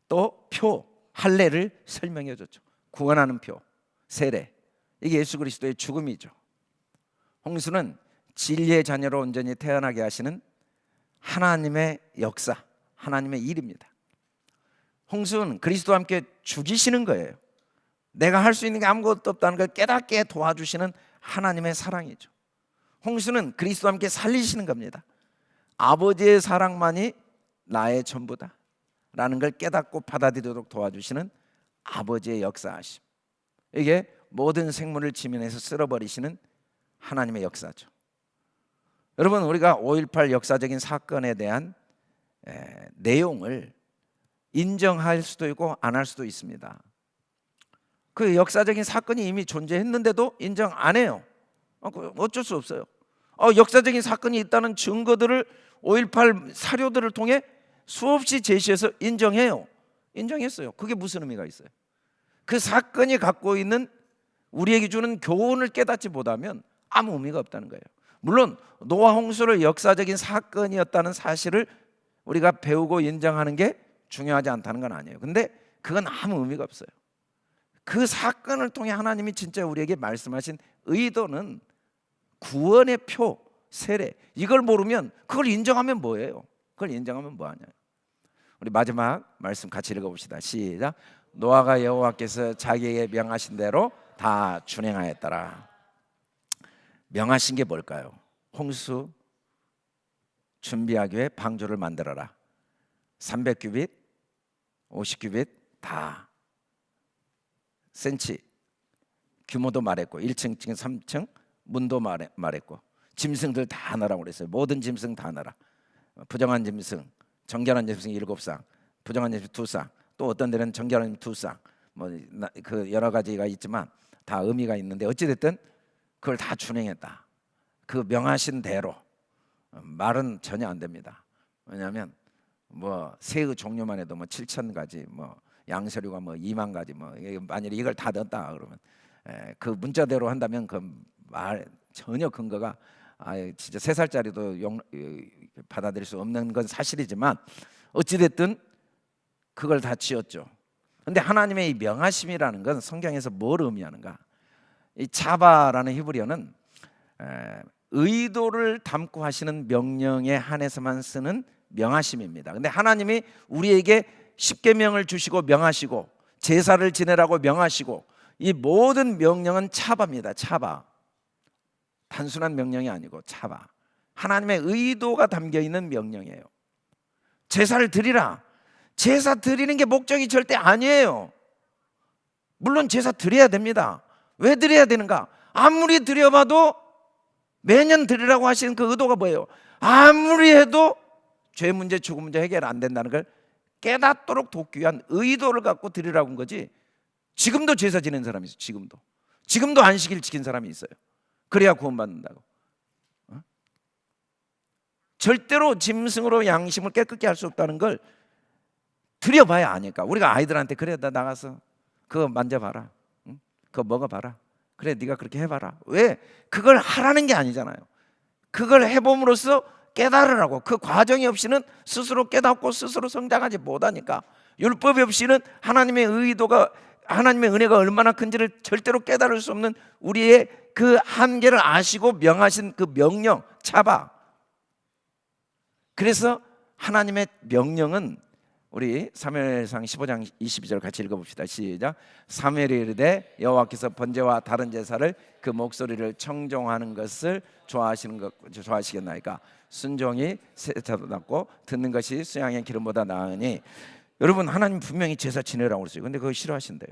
Speaker 1: 또 표, 할례를 설명해 줬죠. 구원하는 표, 세례. 이게 예수 그리스도의 죽음이죠. 홍수는 진리의 자녀로 온전히 태어나게 하시는 하나님의 역사, 하나님의 일입니다. 홍수는 그리스도와 함께 죽이시는 거예요. 내가 할 수 있는 게 아무것도 없다는 걸 깨닫게 도와주시는 하나님의 사랑이죠. 홍수는 그리스도와 함께 살리시는 겁니다. 아버지의 사랑만이 나의 전부다 라는 걸 깨닫고 받아들이도록 도와주시는 아버지의 역사하심. 이게 모든 생물을 지면에서 쓸어버리시는 하나님의 역사죠. 여러분, 우리가 5.18 역사적인 사건에 대한 내용을 인정할 수도 있고 안 할 수도 있습니다. 그 역사적인 사건이 이미 존재했는데도 인정 안 해요. 어쩔 수 없어요. 역사적인 사건이 있다는 증거들을 5.18 사료들을 통해 수없이 제시해서 인정해요. 인정했어요. 그게 무슨 의미가 있어요? 그 사건이 갖고 있는 우리에게 주는 교훈을 깨닫지 못하면 아무 의미가 없다는 거예요. 물론 노아 홍수를 역사적인 사건이었다는 사실을 우리가 배우고 인정하는 게 중요하지 않다는 건 아니에요. 근데 그건 아무 의미가 없어요. 그 사건을 통해 하나님이 진짜 우리에게 말씀하신 의도는 구원의 표, 세례. 이걸 모르면 그걸 인정하면 뭐예요? 그걸 인정하면 뭐하냐? 우리 마지막 말씀 같이 읽어봅시다. 시작. 노아가 여호와께서 자기에게 명하신 대로 다 준행하였더라. 명하신 게 뭘까요? 홍수 준비하기 위해 방주를 만들어라. 300규빗, 50규빗 다 센치 규모도 말했고 1층, 2층, 3층 문도 말했고 짐승들 다 넣으라고 그랬어요. 모든 짐승 다 넣어라. 부정한 짐승, 정결한 짐승 7쌍, 부정한 짐승 2쌍, 또 어떤 데는 정결한 짐승 2쌍, 그 여러 가지가 있지만 다 의미가 있는데 어찌 됐든 그걸 다 준행했다. 그 명하신 대로. 말은 전혀 안 됩니다. 왜냐하면 새의 종류만 해도 7,000가지, 양서류가 2만 가지, 만약에 이걸 다 넣었다 그러면 그 문자대로 한다면 그 말 전혀 근거가 진짜 3살짜리도 받아들일 수 없는 건 사실이지만 어찌 됐든 그걸 다 지었죠. 근데 하나님의 이 명하심이라는 건 성경에서 뭘 의미하는가? 이 차바라는 히브리어는 의도를 담고 하시는 명령에 한해서만 쓰는 명하심입니다. 근데 하나님이 우리에게 십계명을 주시고 명하시고 제사를 지내라고 명하시고 이 모든 명령은 차바입니다. 차바. 단순한 명령이 아니고 차바. 하나님의 의도가 담겨 있는 명령이에요. 제사를 드리라. 제사 드리는 게 목적이 절대 아니에요. 물론 제사 드려야 됩니다. 왜 드려야 되는가? 아무리 드려봐도 매년 드리라고 하시는 그 의도가 뭐예요? 아무리 해도 죄 문제, 죽음 문제 해결 안 된다는 걸 깨닫도록 돕기 위한 의도를 갖고 드리라고 한 거지. 지금도 제사 지낸 사람이 있어요. 지금도 안식일 지킨 사람이 있어요. 그래야 구원받는다고. 절대로 짐승으로 양심을 깨끗게 할 수 없다는 걸 드려봐야 아니까. 우리가 아이들한테 그래, 나 나가서 그거 만져봐라, 그거 먹어봐라, 그래 네가 그렇게 해봐라. 왜? 그걸 하라는 게 아니잖아요. 그걸 해봄으로써 깨달으라고. 그 과정이 없이는 스스로 깨닫고 스스로 성장하지 못하니까. 율법이 없이는 하나님의 의도가, 하나님의 은혜가 얼마나 큰지를 절대로 깨달을 수 없는 우리의 그 한계를 아시고 명하신 그 명령, 차바. 그래서 하나님의 명령은 우리 사무엘상 15장 22절 같이 읽어봅시다. 시작. 사무엘이 이르되 여호와께서 번제와 다른 제사를 그 목소리를 청종하는 것을 좋아하시겠나이까. 순종이 세차보다 낫고 듣는 것이 수양의 기름보다 나으니. 여러분, 하나님 분명히 제사 지내라고 그랬어요. 근데 그거 싫어하신대요.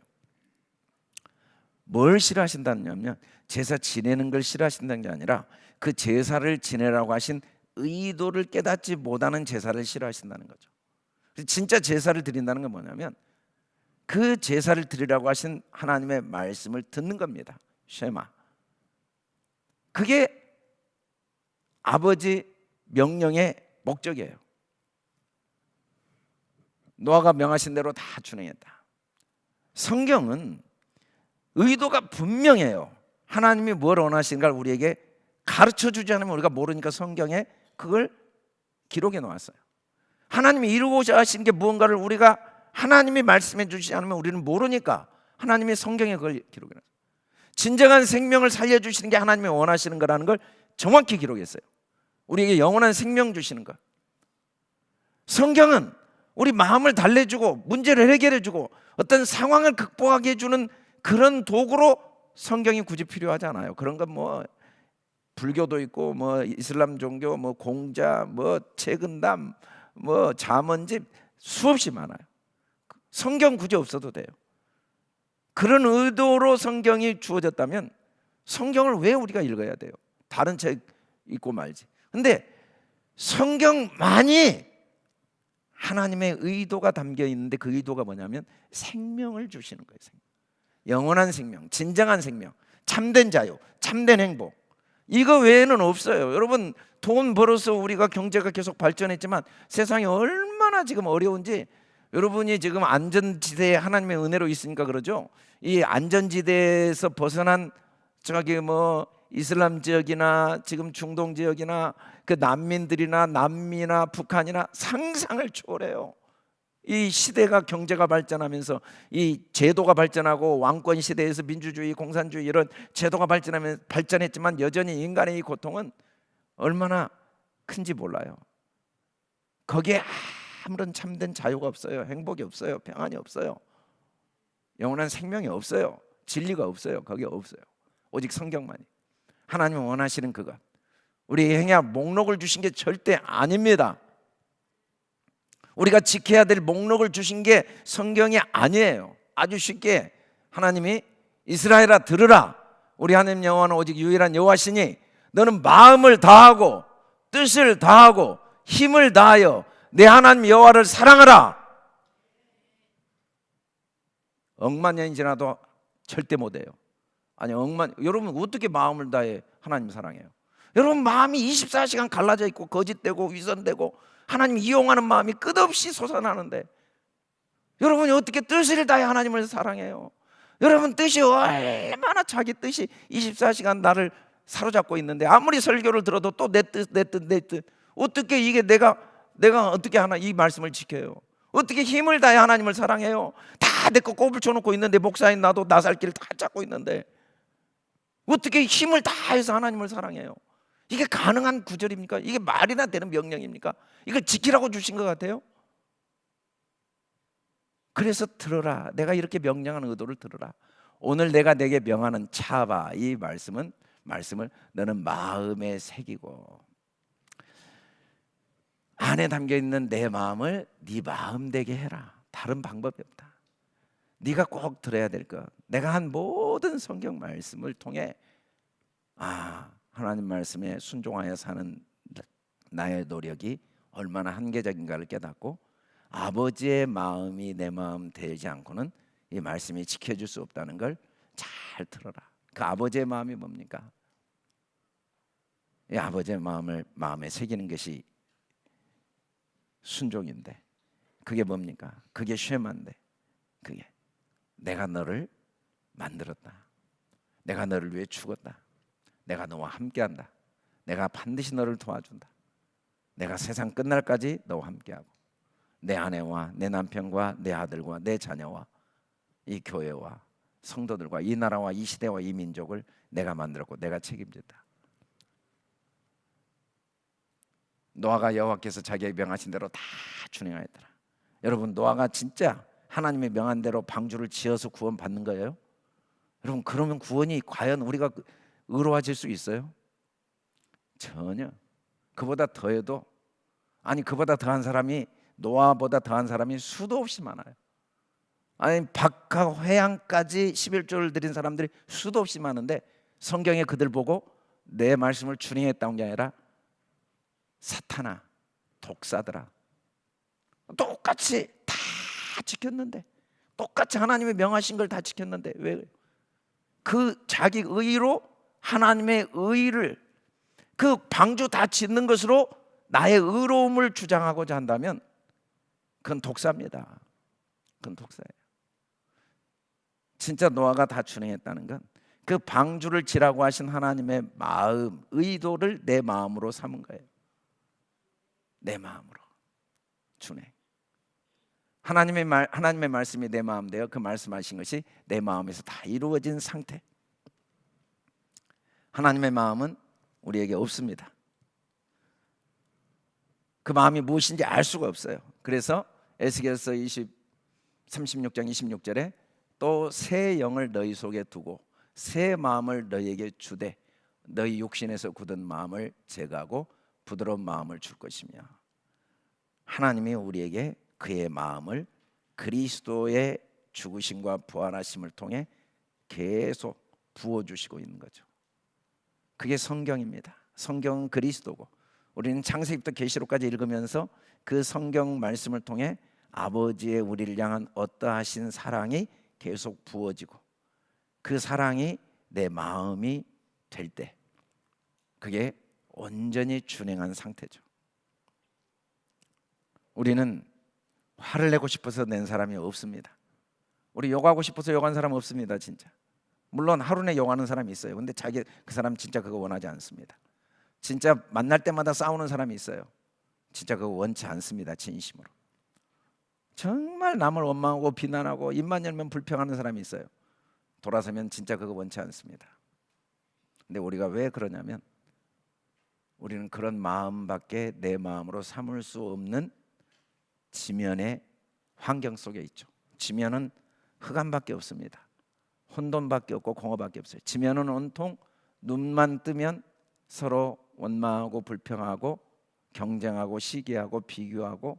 Speaker 1: 뭘 싫어하신다냐면 제사 지내는 걸 싫어하신다는 게 아니라 그 제사를 지내라고 하신 의도를 깨닫지 못하는 제사를 싫어하신다는 거죠. 진짜 제사를 드린다는 건 뭐냐면 그 제사를 드리라고 하신 하나님의 말씀을 듣는 겁니다. 쉐마. 그게 아버지 명령의 목적이에요. 노아가 명하신 대로 다 준행했다. 성경은 의도가 분명해요. 하나님이 뭘 원하시는가를 우리에게 가르쳐 주지 않으면 우리가 모르니까 성경에 그걸 기록해 놓았어요. 하나님이 이루고자 하신 게 무언가를 우리가 하나님이 말씀해 주시지 않으면 우리는 모르니까 하나님이 성경에 그걸 기록해 놨어요. 진정한 생명을 살려주시는 게 하나님이 원하시는 거라는 걸 정확히 기록했어요. 우리에게 영원한 생명 주시는 것. 성경은 우리 마음을 달래주고 문제를 해결해주고 어떤 상황을 극복하게 해주는 그런 도구로 성경이 굳이 필요하지 않아요. 그런 건 뭐 불교도 있고 뭐 이슬람 종교 뭐 공자 뭐 채근담 뭐 잠언집 수없이 많아요. 성경 굳이 없어도 돼요. 그런 의도로 성경이 주어졌다면 성경을 왜 우리가 읽어야 돼요? 다른 책 읽고 말지. 근데 성경만이 하나님의 의도가 담겨 있는데 그 의도가 뭐냐면 생명을 주시는 거예요. 영원한 생명, 진정한 생명, 참된 자유, 참된 행복. 이거 외에는 없어요. 여러분, 돈 벌어서 우리가 경제가 계속 발전했지만 세상이 얼마나 지금 어려운지 여러분이 지금 안전지대에 하나님의 은혜로 있으니까 그러죠. 이 안전지대에서 벗어난 저기 뭐 이슬람 지역이나 지금 중동 지역이나 그 난민들이나 남미나 북한이나 상상을 초월해요. 이 시대가 경제가 발전하면서 이 제도가 발전하고 왕권 시대에서 민주주의, 공산주의 이런 제도가 발전했지만 여전히 인간의 이 고통은 얼마나 큰지 몰라요. 거기에 아무런 참된 자유가 없어요. 행복이 없어요. 평안이 없어요. 영원한 생명이 없어요. 진리가 없어요. 거기에 없어요. 오직 성경만이. 하나님이 원하시는 그것. 우리 행해야 목록을 주신 게 절대 아닙니다. 우리가 지켜야 될 목록을 주신 게 성경이 아니에요. 아주 쉽게 하나님이 이스라엘아 들으라. 우리 하나님 여호와는 오직 유일한 여호와시니 너는 마음을 다하고 뜻을 다하고 힘을 다하여 내 하나님 여호와를 사랑하라. 억만 년이 지나도 절대 못해요. 아니 여러분 어떻게 마음을 다해 하나님 사랑해요? 여러분 마음이 24시간 갈라져 있고 거짓되고 위선되고 하나님 이용하는 마음이 끝없이 솟아나는데 여러분이 어떻게 뜻을 다해 하나님을 사랑해요? 여러분 뜻이 얼마나 자기 뜻이 24시간 나를 사로잡고 있는데 아무리 설교를 들어도 또 내 뜻 어떻게 이게 내가 어떻게 하나 이 말씀을 지켜요? 어떻게 힘을 다해 하나님을 사랑해요? 다 내 거 꼽을 쳐놓고 있는데 목사인 나도 나 살 길 다 잡고 있는데 어떻게 힘을 다해서 하나님을 사랑해요? 이게 가능한 구절입니까? 이게 말이나 되는 명령입니까? 이걸 지키라고 주신 것 같아요? 그래서 들어라. 내가 이렇게 명령하는 의도를 들어라. 오늘 내가 내게 명하는 차바 이 말씀을 너는 마음에 새기고 안에 담겨있는 내 마음을 네 마음 되게 해라. 다른 방법이 없다. 네가 꼭 들어야 될 것. 내가 한 모든 성경 말씀을 통해 하나님 말씀에 순종하여 사는 나의 노력이 얼마나 한계적인가를 깨닫고 아버지의 마음이 내 마음 되지 않고는 이 말씀이 지켜줄 수 없다는 걸 잘 들어라. 그 아버지의 마음이 뭡니까? 이 아버지의 마음을 마음에 새기는 것이 순종인데 그게 뭡니까? 그게 쉐마인데 그게 내가 너를 만들었다. 내가 너를 위해 죽었다. 내가 너와 함께한다. 내가 반드시 너를 도와준다. 내가 세상 끝날까지 너와 함께하고 내 아내와 내 남편과 내 아들과 내 자녀와 이 교회와 성도들과 이 나라와 이 시대와 이 민족을 내가 만들었고 내가 책임진다. 노아가 여호와께서 자기의 명하신 대로 다 준행하였더라. 여러분 노아가 진짜 하나님의 명한 대로 방주를 지어서 구원받는 거예요? 여러분 그러면 구원이 과연 우리가 의로워질 수 있어요? 전혀. 그보다 더해도 그보다 더한 사람이 노아보다 더한 사람이 수도 없이 많아요. 박하 회양까지 11조를 드린 사람들이 수도 없이 많은데 성경에 그들 보고 내 말씀을 준행했다는 게 아니라 사탄아 독사들아 똑같이 다 지켰는데 똑같이 하나님의 명하신 걸 다 지켰는데 왜? 그 자기 의로 하나님의 의를 그 방주 다 짓는 것으로 나의 의로움을 주장하고자 한다면 그건 독사입니다. 그건 독사예요. 진짜 노아가 다 준행했다는 건 그 방주를 지라고 하신 하나님의 마음, 의도를 내 마음으로 삼은 거예요. 내 마음으로 준행. 하나님의 말씀이 내 마음 되어 그 말씀하신 것이 내 마음에서 다 이루어진 상태. 하나님의 마음은 우리에게 없습니다. 그 마음이 무엇인지 알 수가 없어요. 그래서 에스겔서 36장 26절에 또 새 영을 너희 속에 두고 새 마음을 너희에게 주되 너희 육신에서 굳은 마음을 제거하고 부드러운 마음을 줄 것이며, 하나님이 우리에게 그의 마음을 그리스도의 죽으심과 부활하심을 통해 계속 부어주시고 있는 거죠. 그게 성경입니다. 성경은 그리스도고, 우리는 창세기부터 계시록까지 읽으면서 그 성경 말씀을 통해 아버지의 우리를 향한 어떠하신 사랑이 계속 부어지고, 그 사랑이 내 마음이 될 때 그게 온전히 준행한 상태죠. 우리는 화를 내고 싶어서 낸 사람이 없습니다. 우리 욕하고 싶어서 욕한 사람 없습니다. 진짜. 물론 하루 내 욕하는 사람이 있어요. 근데 그 사람 진짜 그거 원하지 않습니다. 진짜 만날 때마다 싸우는 사람이 있어요. 진짜 그거 원치 않습니다. 진심으로. 정말 남을 원망하고 비난하고 입만 열면 불평하는 사람이 있어요. 돌아서면 진짜 그거 원치 않습니다. 근데 우리가 왜 그러냐면, 우리는 그런 마음밖에 내 마음으로 삼을 수 없는 지면의 환경 속에 있죠. 지면은 흑암밖에 없습니다. 혼돈밖에 없고 공허밖에 없어요. 지면은 온통 눈만 뜨면 서로 원망하고 불평하고 경쟁하고 시기하고 비교하고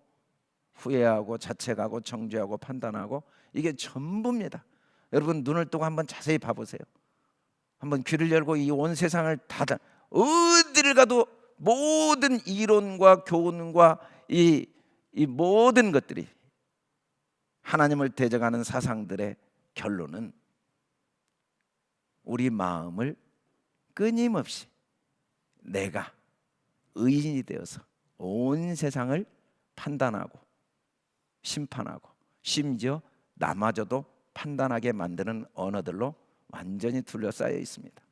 Speaker 1: 후회하고 자책하고 정죄하고 판단하고, 이게 전부입니다. 여러분 눈을 뜨고 한번 자세히 봐보세요. 한번 귀를 열고 이 온 세상을 어디를 가도 모든 이론과 교훈과 이 모든 것들이, 하나님을 대적하는 사상들의 결론은 우리 마음을 끊임없이 내가 의인이 되어서 온 세상을 판단하고 심판하고 심지어 나마저도 판단하게 만드는 언어들로 완전히 둘러싸여 있습니다.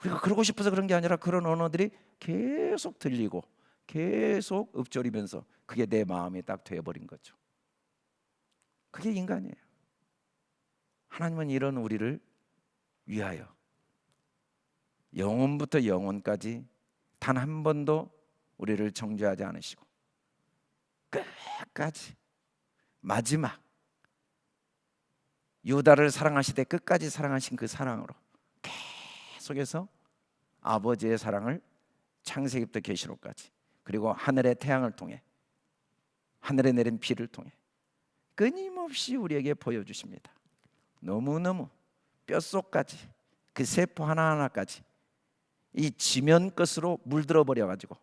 Speaker 1: 우리가 그러고 싶어서 그런 게 아니라 그런 언어들이 계속 들리고 계속 읊조리면서 그게 내 마음이 딱 되어버린 거죠. 그게 인간이에요. 하나님은 이런 우리를 위하여 영원부터 영원까지 단 한 번도 우리를 정죄하지 않으시고 끝까지 마지막 유다를 사랑하시되 끝까지 사랑하신 그 사랑으로 계속해서 아버지의 사랑을 창세기부터 계시록까지, 그리고 하늘의 태양을 통해 하늘에 내린 비를 통해 끊임없이 우리에게 보여주십니다. 너무너무 뼛속까지 그 세포 하나하나까지 이 지면 것으로 물들어 버려가지고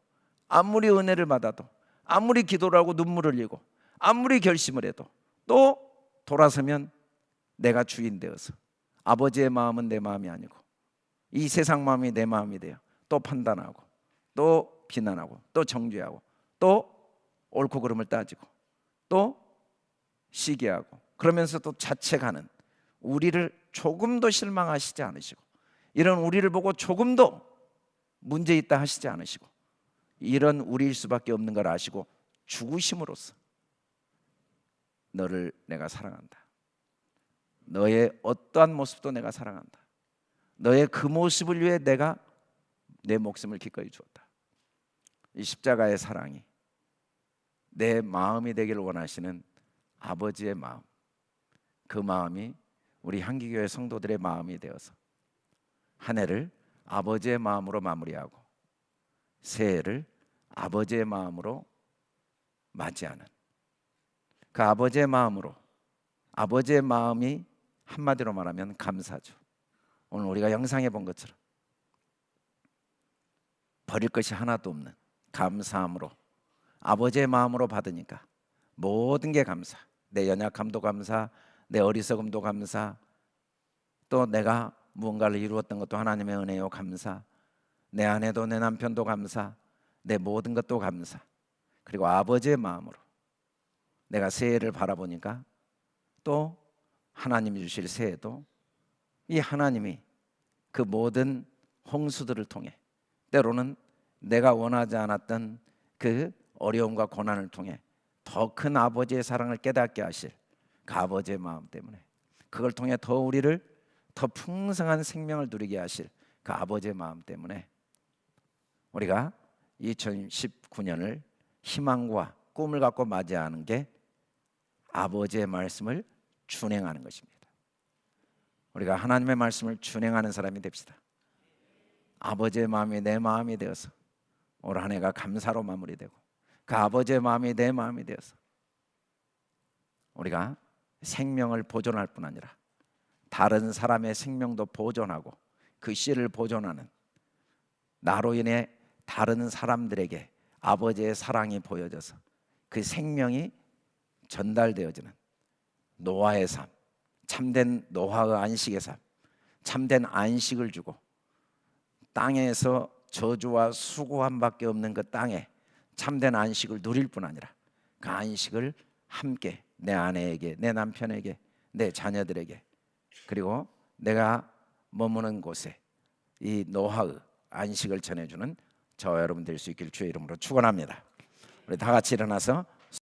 Speaker 1: 아무리 은혜를 받아도, 아무리 기도를 하고 눈물을 흘리고, 아무리 결심을 해도 또 돌아서면 내가 주인 되어서 아버지의 마음은 내 마음이 아니고 이 세상 마음이 내 마음이 돼요. 또 판단하고 또 비난하고 또 정죄하고 또 옳고 그름을 따지고 또 시기하고, 그러면서 또 자책하는 우리를 조금도 실망하시지 않으시고, 이런 우리를 보고 조금도 문제 있다 하시지 않으시고, 이런 우리일 수밖에 없는 걸 아시고 죽으심으로써 너를 내가 사랑한다. 너의 어떠한 모습도 내가 사랑한다. 너의 그 모습을 위해 내가 내 목숨을 기꺼이 주었다. 이 십자가의 사랑이 내 마음이 되기를 원하시는 아버지의 마음, 그 마음이 우리 향기교회 성도들의 마음이 되어서 한 해를 아버지의 마음으로 마무리하고 새해를 아버지의 마음으로 맞이하는, 그 아버지의 마음으로, 아버지의 마음이 한마디로 말하면 감사죠. 오늘 우리가 영상에 본 것처럼 버릴 것이 하나도 없는 감사함으로 아버지의 마음으로 받으니까 모든 게 감사. 내 연약함도 감사, 내 어리석음도 감사, 또 내가 무언가를 이루었던 것도 하나님의 은혜요 감사, 내 아내도 내 남편도 감사, 내 모든 것도 감사. 그리고 아버지의 마음으로 내가 새해를 바라보니까 또 하나님이 주실 새해도 이 하나님이 그 모든 홍수들을 통해, 때로는 내가 원하지 않았던 그 어려움과 고난을 통해 더 큰 아버지의 사랑을 깨닫게 하실 그 아버지의 마음 때문에, 그걸 통해 더 우리를 더 풍성한 생명을 누리게 하실 그 아버지의 마음 때문에 우리가 2019년을 희망과 꿈을 갖고 맞이하는 게 아버지의 말씀을 준행하는 것입니다. 우리가 하나님의 말씀을 준행하는 사람이 됩시다. 아버지의 마음이 내 마음이 되어서 올 한 해가 감사로 마무리되고, 그 아버지의 마음이 내 마음이 되어서 우리가 생명을 보존할 뿐 아니라 다른 사람의 생명도 보존하고 그 씨를 보존하는, 나로 인해 다른 사람들에게 아버지의 사랑이 보여져서 그 생명이 전달되어지는 노아의 삶, 참된 노아의 안식의 삶, 참된 안식을 주고 땅에서 저주와 수고함밖에 없는 그 땅에 참된 안식을 누릴 뿐 아니라 그 안식을 함께 내 아내에게, 내 남편에게, 내 자녀들에게, 그리고 내가 머무는 곳에 이 노아의 안식을 전해주는 저와 여러분 될 수 있기를 주의 이름으로 축원합니다. 우리 다 같이 일어나서